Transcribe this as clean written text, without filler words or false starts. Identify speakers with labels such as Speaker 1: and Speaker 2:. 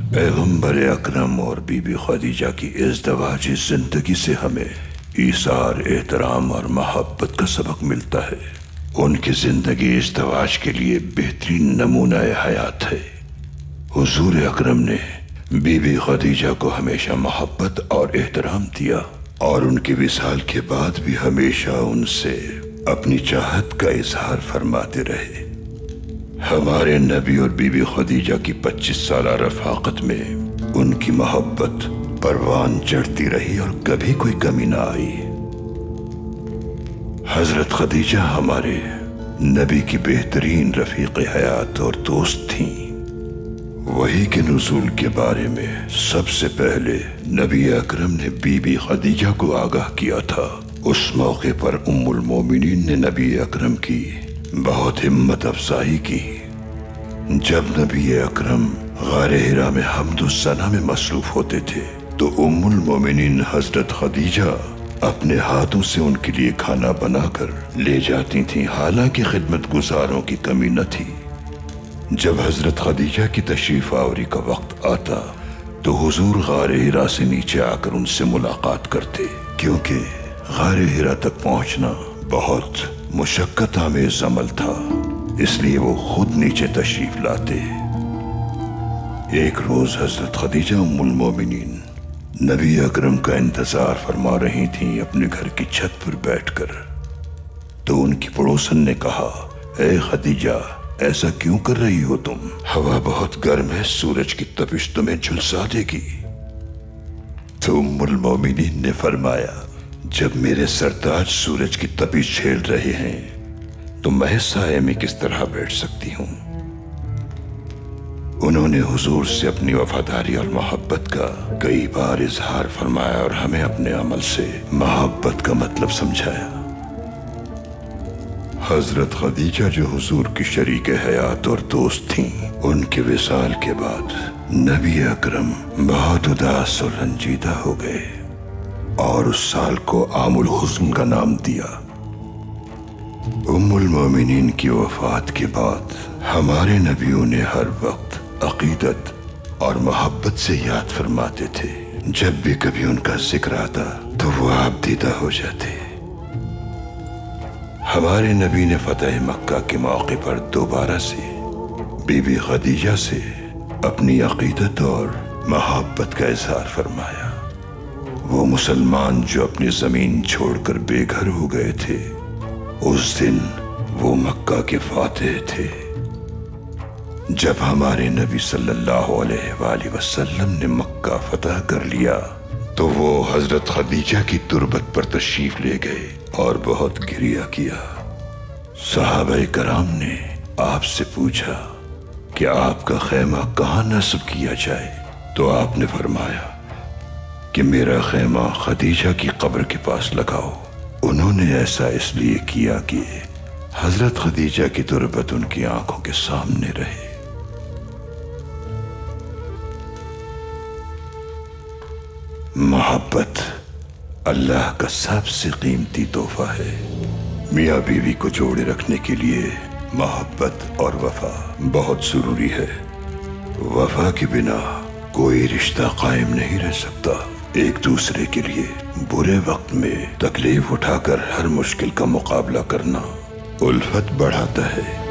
Speaker 1: पैगंबर अकरम और बीबी खदीजा की इज़्दवाजी जिंदगी से हमें ईसार, एहतराम और मोहब्बत का सबक मिलता है। उनकी जिंदगी इज़्दवाज के लिए बेहतरीन नमूना हयात है। हुजूर अकरम ने बीबी खदीजा को हमेशा मोहब्बत और एहतराम दिया और उनके विसाल के बाद भी हमेशा उनसे अपनी चाहत का इजहार फरमाते रहे। हमारे नबी और बीबी खदीजा की 25 साल रफाकत में उनकी मोहब्बत परवान चढ़ती रही और कभी कोई कमी ना आई। हजरत खदीजा हमारे नबी की बेहतरीन रफीक हयात और दोस्त थीं। वही के नुज़ूल के बारे में सबसे पहले नबी अकरम ने बीबी खदीजा को आगाह किया था। उस मौके पर उम्मुल मोमिनीन ने नबी अकरम की बहुत हिम्मत अफजाई की। जब नबी अकरम गारे हिरा में हम्दो सना में मसरूफ होते थे तो उम्मुल मोमिनीन हजरत खदीजा अपने हाथों से उनके लिए खाना बनाकर ले जाती थीं, हालांकि खिदमत गुजारों की कमी न थी। जब हजरत खदीजा की तशरीफ आवरी का वक्त आता तो हुजूर गारे हिरा से नीचे आकर उनसे मुलाकात करते, क्योंकि गारे हिरा तक पहुंचना बहुत मुशक्कत आमेज अमल था, इसलिए वो खुद नीचे तशरीफ लाते। एक रोज हजरत खदीजा उम्मुल मोमिनीन नबी अकरम का इंतजार फरमा रही थीं अपने घर की छत पर बैठकर। तो उनकी पड़ोसन ने कहा, ए खदीजा, ऐसा क्यों कर रही हो तुम? हवा बहुत गर्म है, सूरज की तपिश तुम्हें झुलसा देगी। तो उम्मुल मोमिनीन ने फरमाया, जब मेरे सरताज सूरज की तपिश झेल रहे हैं तो मैं साए में किस तरह बैठ सकती हूं? उन्होंने हुजूर से अपनी वफादारी और मोहब्बत का कई बार इजहार फरमाया और हमें अपने अमल से मोहब्बत का मतलब समझाया। हजरत खदीजा जो हुजूर की शरीक हयात और दोस्त थीं, उनके विसाल के बाद नबी अकरम बहुत उदास और रंजीदा हो गए और उस साल को आमुल हुस्न का नाम दिया। उम्मुल मोमिनीन की वफात के बाद हमारे नबियों ने हर वक्त अकीदत और मोहब्बत से याद फरमाते थे। जब भी कभी उनका जिक्र आता तो वो आप दीदा हो जाते। हमारे नबी ने फतह मक्का के मौके पर दोबारा से बीबी खदीजा से अपनी अकीदत और मोहब्बत का इजहार फरमाया। वो मुसलमान जो अपनी जमीन छोड़कर बेघर हो गए थे, उस दिन वो मक्का के फातिह थे। जब हमारे नबी सल्लल्लाहु अलैहि वसल्लम ने मक्का फतह कर लिया तो वो हजरत खदीजा की तुरबत पर तशरीफ ले गए और बहुत गिरिया किया। सहाबाए कराम ने आपसे पूछा कि आपका खैमा कहाँ नस्ब किया जाए, तो आपने फरमाया कि मेरा खैमा खदीजा की कब्र के पास लगाओ। उन्होंने ऐसा इसलिए किया कि हजरत खदीजा की तुरबत उनकी आंखों के सामने रहे। मोहब्बत अल्लाह का सबसे कीमती तोहफा है। मियाँ बीवी को जोड़े रखने के लिए मोहब्बत और वफा बहुत जरूरी है। वफा के बिना कोई रिश्ता कायम नहीं रह सकता। एक दूसरे के लिए बुरे वक्त में तकलीफ उठाकर हर मुश्किल का मुकाबला करना उल्फत बढ़ाता है।